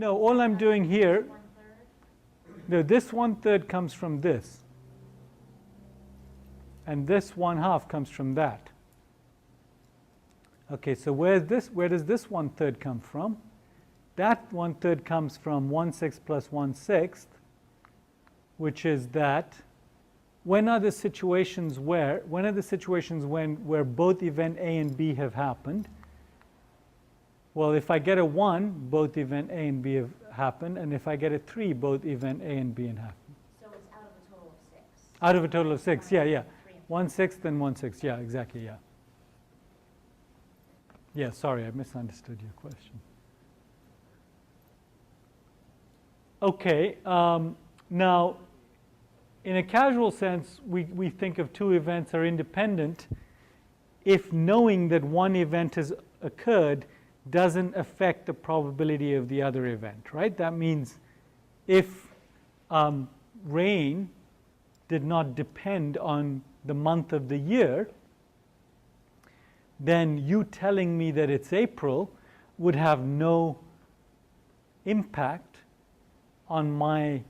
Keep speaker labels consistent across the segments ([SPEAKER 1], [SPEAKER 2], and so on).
[SPEAKER 1] No, all I'm doing here, no, this 1/3 comes from this. And this 1/2 comes from that. Okay, so where does this 1/3 come from? That 1/3 comes from 1/6 plus 1/6, which is that when are the situations where both event A and B have happened? Well, if I get a 1, both event A and B have happened, and if I get a 3, both event A and B have happened.
[SPEAKER 2] So it's out of a total of 6.
[SPEAKER 1] Out of a total of 6, yeah. 1/6 and 1/6, yeah, exactly, yeah. Yeah, sorry, I misunderstood your question. Okay, now, in a casual sense, we think of two events are independent if knowing that one event has occurred doesn't affect the probability of the other event, right? That means if rain did not depend on the month of the year, then you telling me that it's April would have no impact on my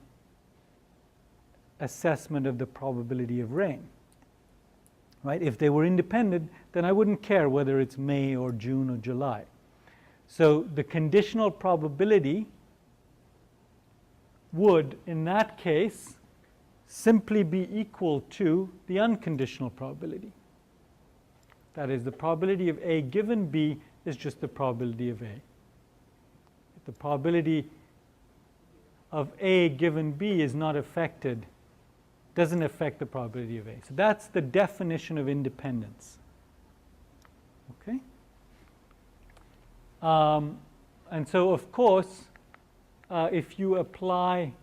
[SPEAKER 1] assessment of the probability of rain, right? If they were independent, then I wouldn't care whether it's May or June or July. So the conditional probability would, in that case, simply be equal to the unconditional probability. That is, the probability of A given B is just the probability of A. The probability of A given B is not affected, doesn't affect the probability of A. So that's the definition of independence. Okay? And so, of course, if you apply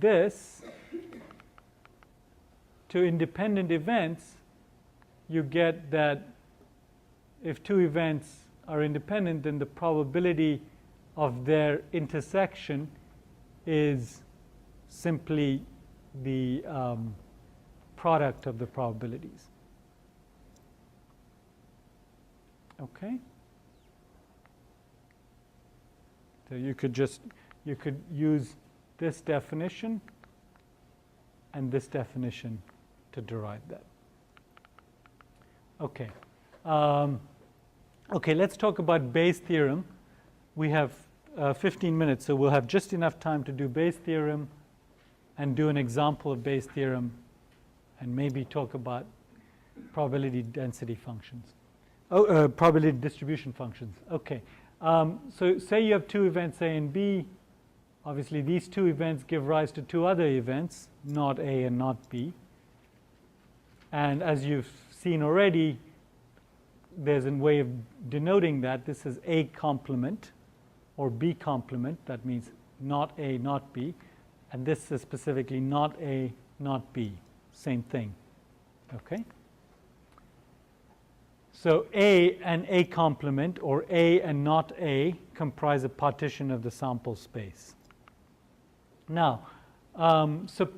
[SPEAKER 1] this to independent events, you get that if two events are independent, then the probability of their intersection is simply the product of the probabilities. Okay? So you could use this definition and this definition to derive that. Okay. Okay, let's talk about Bayes' theorem. We have 15 minutes, so we'll have just enough time to do Bayes' theorem and do an example of Bayes' theorem and maybe talk about probability density functions. Probability distribution functions. Okay. So say you have two events A and B. Obviously, these two events give rise to two other events, not A and not B. And as you've seen already, there's a way of denoting that. This is A complement or B complement. That means not A, not B. And this is specifically not A, not B. Same thing. Okay? So A and A complement, or A and not A, comprise a partition of the sample space. Now, so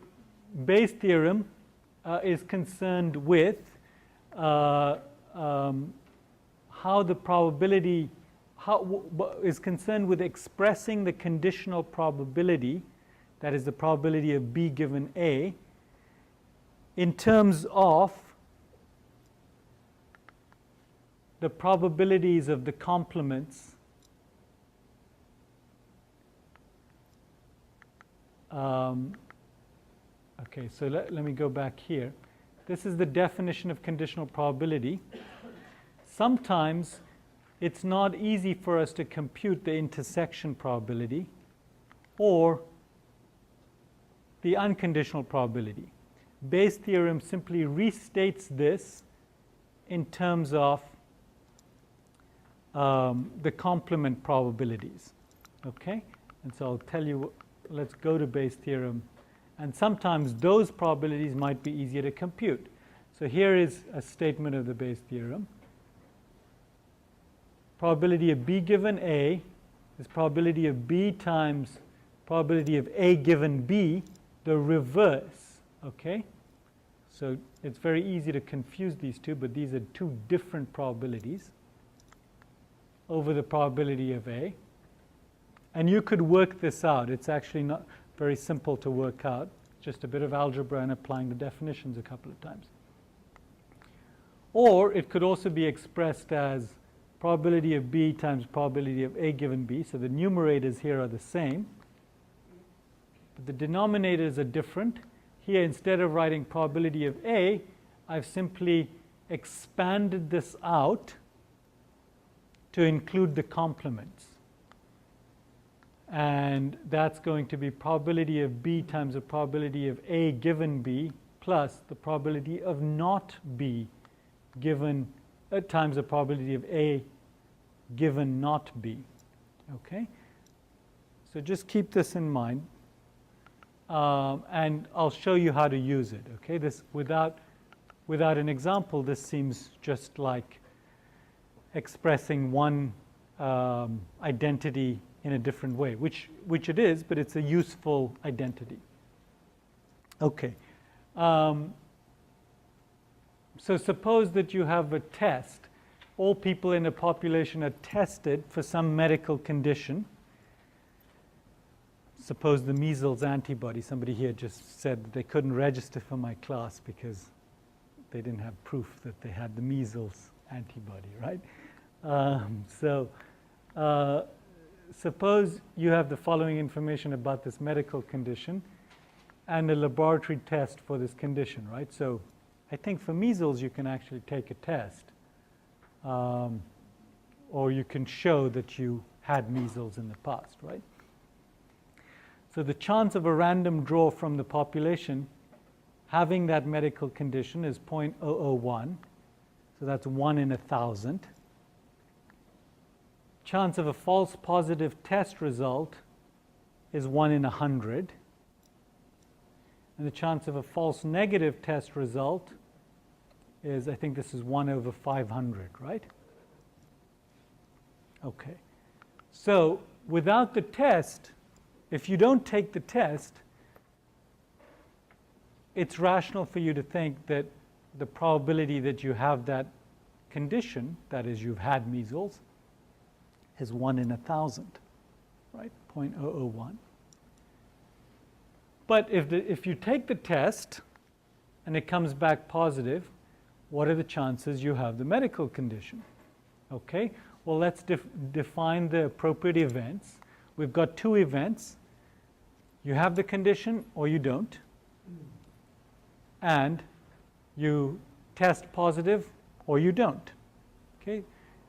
[SPEAKER 1] Bayes' theorem is concerned with how the probability, is concerned with expressing the conditional probability, that is the probability of B given A, in terms of the probabilities of the complements okay, so let me go back here. This is the definition of conditional probability. Sometimes it's not easy for us to compute the intersection probability or the unconditional probability. Bayes' theorem simply restates this in terms of the complement probabilities. Okay? And so I'll tell you, let's go to Bayes' theorem. And sometimes those probabilities might be easier to compute. So here is a statement of the Bayes' theorem. Probability of B given A is probability of B times probability of A given B, the reverse. Okay? So it's very easy to confuse these two, but these are two different probabilities over the probability of A. And you could work this out. It's actually not very simple to work out. Just a bit of algebra and applying the definitions a couple of times. Or it could also be expressed as probability of B times probability of A given B. So the numerators here are the same, but the denominators are different. Here, instead of writing probability of A, I've simply expanded this out to include the complements. And that's going to be probability of B times the probability of A given B plus the probability of not B given times the probability of A given not B. Okay? So just keep this in mind. And I'll show you how to use it. Okay? This without an example, this seems just like expressing one identity in a different way, which it is, but it's a useful identity. Okay. So suppose that you have a test. All people in a population are tested for some medical condition. Suppose the measles antibody. Somebody here just said that they couldn't register for my class because they didn't have proof that they had the measles antibody, right? Suppose you have the following information about this medical condition and a laboratory test for this condition, right? So I think for measles you can actually take a test, or you can show that you had measles in the past, right? So the chance of a random draw from the population having that medical condition is 0.001, so that's 1 in 1,000. Chance of a false positive test result is 1 in 100. And the chance of a false negative test result is, I think this is 1 over 500, right? Okay. So without the test, if you don't take the test, it's rational for you to think that the probability that you have that condition, that is, you've had measles, is 1 in 1,000, right? 0.001. But if you take the test and it comes back positive, what are the chances you have the medical condition? Okay, well, let's define the appropriate events. We've got two events. You have the condition or you don't. And you test positive or you don't. Okay,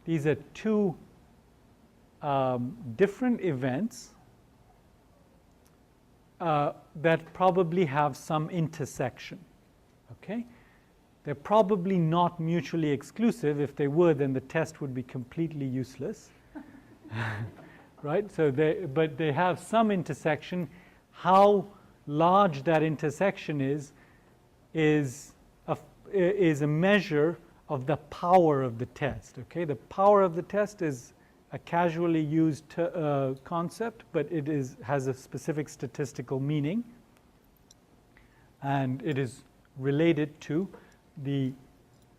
[SPEAKER 1] these are two different events that probably have some intersection. Okay, they're probably not mutually exclusive. If they were, then the test would be completely useless. Right? So but they have some intersection. How large that intersection is a measure of the power of the test. Okay, the power of the test is a casually used concept, but it has a specific statistical meaning, and it is related to the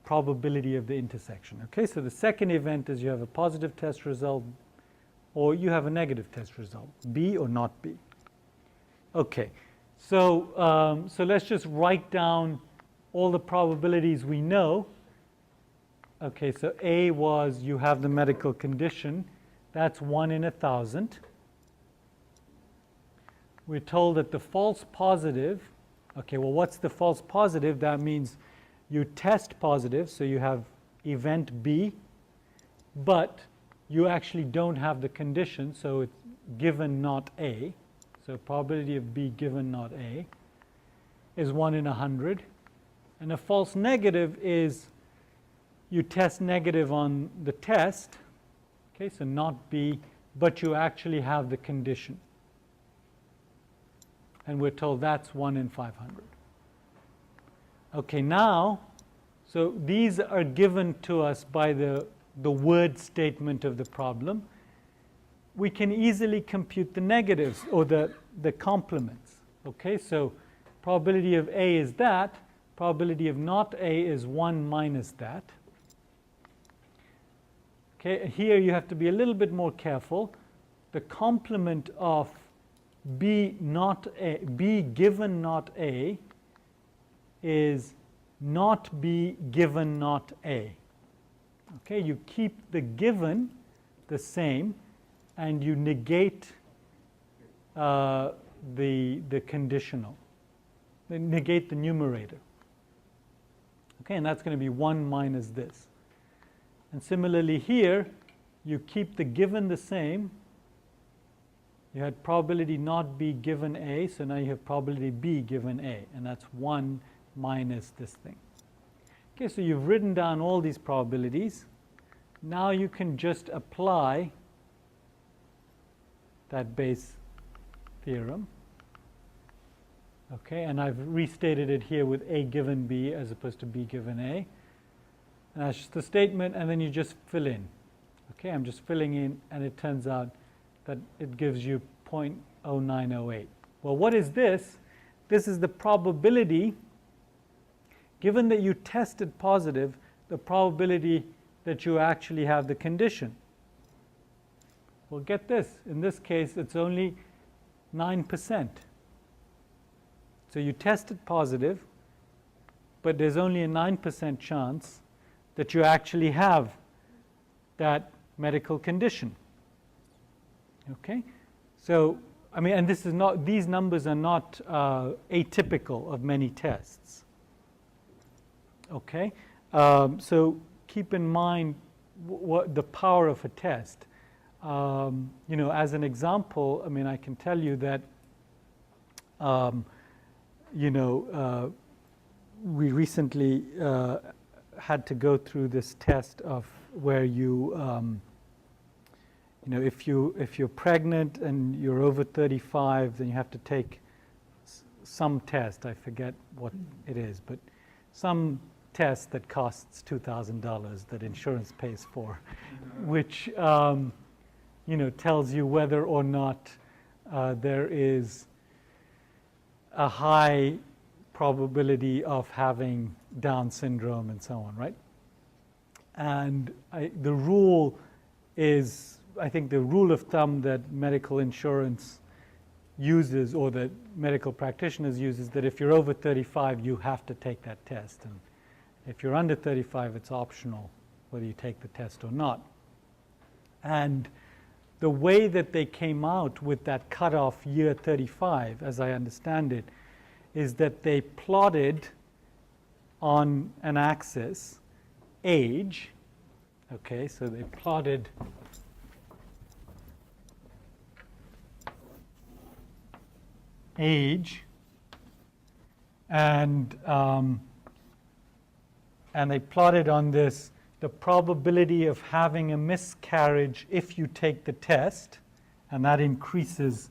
[SPEAKER 1] probability of the intersection. Okay, so the second event is you have a positive test result or you have a negative test result, B or not B. Okay, so let's just write down all the probabilities we know. Okay, so A was you have the medical condition. That's 1 in 1,000. We're told that the false positive, okay, well, what's the false positive? That means you test positive, so you have event B, but you actually don't have the condition, so it's given not A. So probability of B given not A is 1 in 100. And a false negative is you test negative on the test, okay, so not B, but you actually have the condition. And we're told that's 1 in 500. Okay, now, so these are given to us by the word statement of the problem. We can easily compute the negatives or the complements. Okay, so probability of A is that, probability of not A is 1 minus that. Okay, here you have to be a little bit more careful. the complement of B given not A is not B given not A. Okay, you keep the given the same and you negate the conditional, negate the numerator. Okay, and that's going to be 1 minus this. And similarly here, you keep the given the same. You had probability not B given A, so now you have probability B given A, and that's 1 minus this thing. Okay, so you've written down all these probabilities. Now you can just apply that Bayes theorem. Okay, and I've restated it here with A given B as opposed to B given A. And that's just the statement, and then you just fill in. Okay, I'm just filling in, and it turns out that it gives you 0.0908. Well, what is this? This is the probability, given that you tested positive, the probability that you actually have the condition. Well, get this. In this case, it's only 9%. So you tested positive, but there's only a 9% chance that you actually have that medical condition. Okay? So, I mean, and this is not, these numbers are not atypical of many tests. Okay? So keep in mind what the power of a test. You know, as an example, I mean, I can tell you that you know, we recently had to go through this test of where you, you know, if you're pregnant and you're over 35, then you have to take some test. I forget what it is, but some test that costs $2,000 that insurance pays for, which you know, tells you whether or not there is a high probability of having Down syndrome and so on, right? And the rule is, I think the rule of thumb that medical insurance uses, or that medical practitioners use, is that if you're over 35, you have to take that test. And if you're under 35, it's optional whether you take the test or not. And the way that they came out with that cutoff year 35, as I understand it, is that they plotted on an axis age. Okay, so they plotted age, and they plotted on this the probability of having a miscarriage if you take the test, and that increases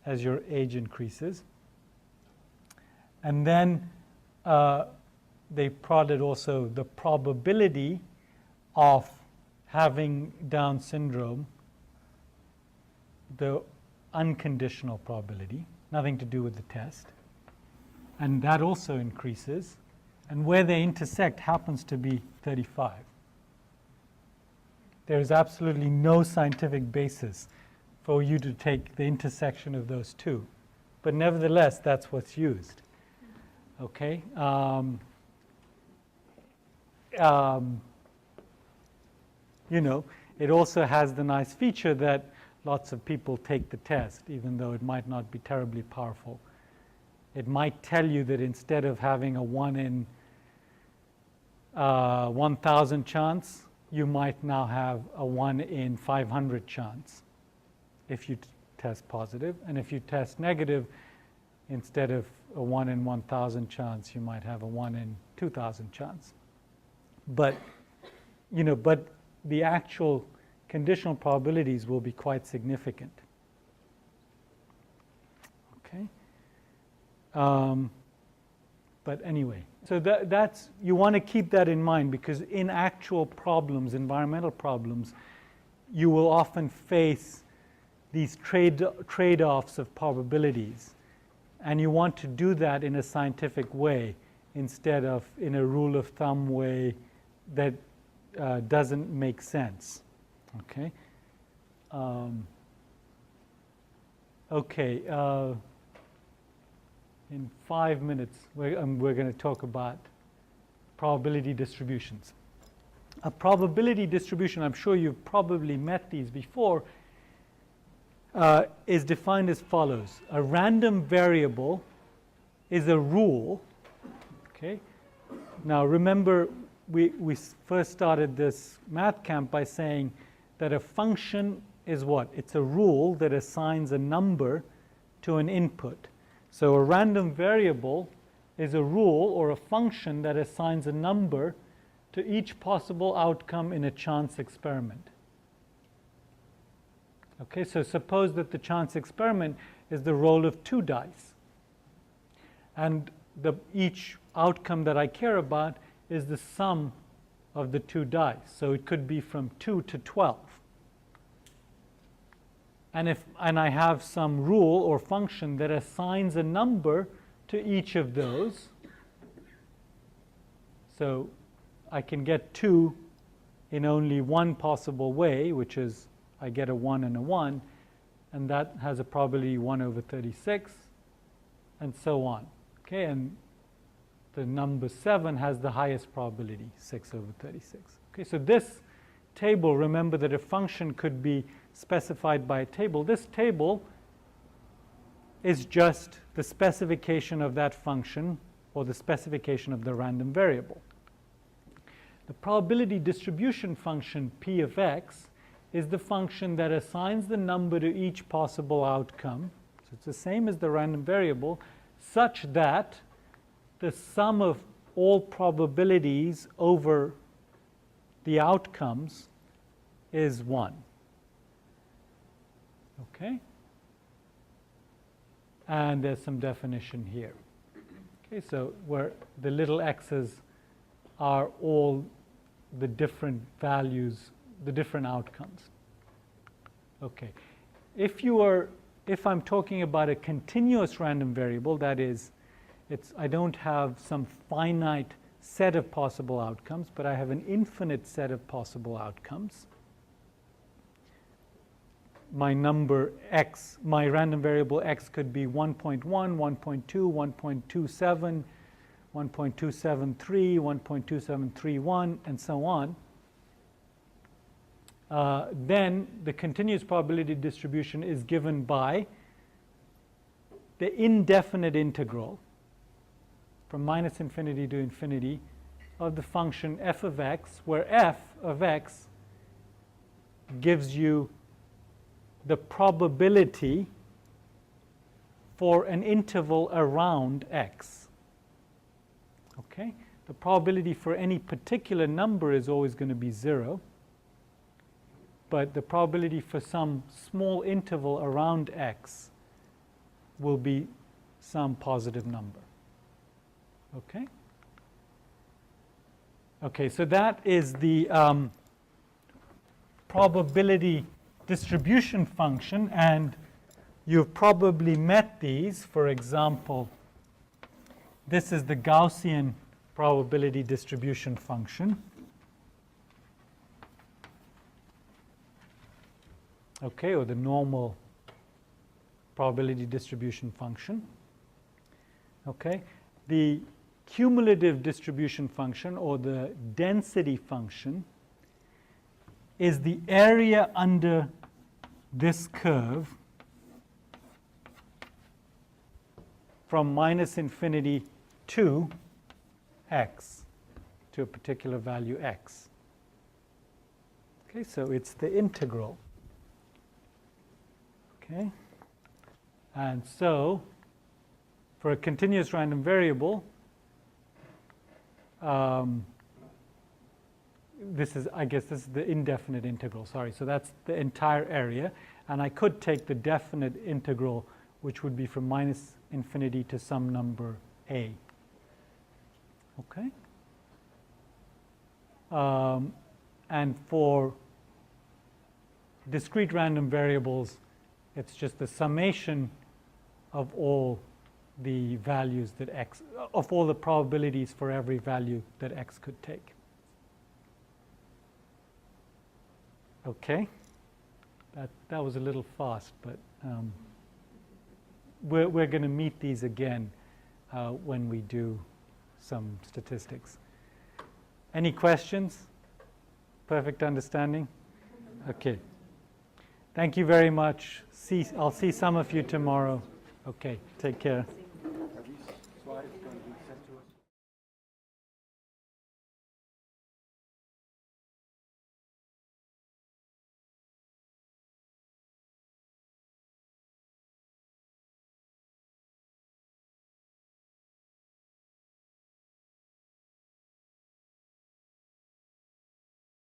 [SPEAKER 1] as your age increases. And then they plotted also the probability of having Down syndrome, the unconditional probability, nothing to do with the test, and that also increases. And where they intersect happens to be 35. There is absolutely no scientific basis for you to take the intersection of those two. But nevertheless, that's what's used. Okay? You know, it also has the nice feature that lots of people take the test, even though it might not be terribly powerful. It might tell you that instead of having a 1 in 1,000 chance, you might now have a 1 in 500 chance if you test positive. And if you test negative, instead of a 1 in 1,000 chance, you might have a 1 in 2,000 chance. But, you know, but the actual conditional probabilities will be quite significant. Okay? But anyway, so that's, you want to keep that in mind, because in actual problems, environmental problems, you will often face these trade-offs of probabilities. And you want to do that in a scientific way instead of in a rule of thumb way that doesn't make sense. Okay? Okay, in 5 minutes, we're going to talk about probability distributions. A probability distribution, I'm sure you've probably met these before, is defined as follows. A random variable is a rule. Okay. Now remember, we first started this math camp by saying that a function is what? It's a rule that assigns a number to an input. So a random variable is a rule or a function that assigns a number to each possible outcome in a chance experiment. Okay, so suppose that the chance experiment is the roll of 2 dice. And each outcome that I care about is the sum of the 2 dice. So it could be from 2 to 12. And I have some rule or function that assigns a number to each of those. So I can get 2 in only one possible way, which is I get a 1 and a 1, and that has a probability 1 over 36, and so on. Okay, and the number 7 has the highest probability, 6 over 36. Okay, so this table, remember that a function could be specified by a table. This table is just the specification of that function or the specification of the random variable. The probability distribution function p of x is the function that assigns the number to each possible outcome. So it's the same as the random variable, such that the sum of all probabilities over the outcomes is 1. Okay? And there's some definition here. Okay, so where the little x's are all the different values, the different outcomes. Okay. If I'm talking about a continuous random variable, that is, I don't have some finite set of possible outcomes, but I have an infinite set of possible outcomes. My number x, my random variable x could be 1.1, 1.2, 1.27, 1.273, 1.2731, and so on. Then the continuous probability distribution is given by the indefinite integral from minus infinity to infinity of the function f of x, where f of x gives you the probability for an interval around x. Okay? The probability for any particular number is always going to be 0. But the probability for some small interval around x will be some positive number. Okay? Okay, so that is the probability distribution function, and you've probably met these. For example, this is the Gaussian probability distribution function. Okay, or the normal probability distribution function. Okay, the cumulative distribution function or the density function is the area under this curve from minus infinity to x, to a particular value x. Okay, so it's the integral. Okay, and so for a continuous random variable, this is the indefinite integral, sorry. So that's the entire area. And I could take the definite integral, which would be from minus infinity to some number a. Okay? And for discrete random variables, it's just the summation of all the values that x, of all the probabilities for every value that x could take. Okay? That was a little fast, but we're going to meet these again when we do some statistics. Any questions? Perfect understanding? Okay. Thank you very much. I'll see some of you tomorrow. Okay, take care.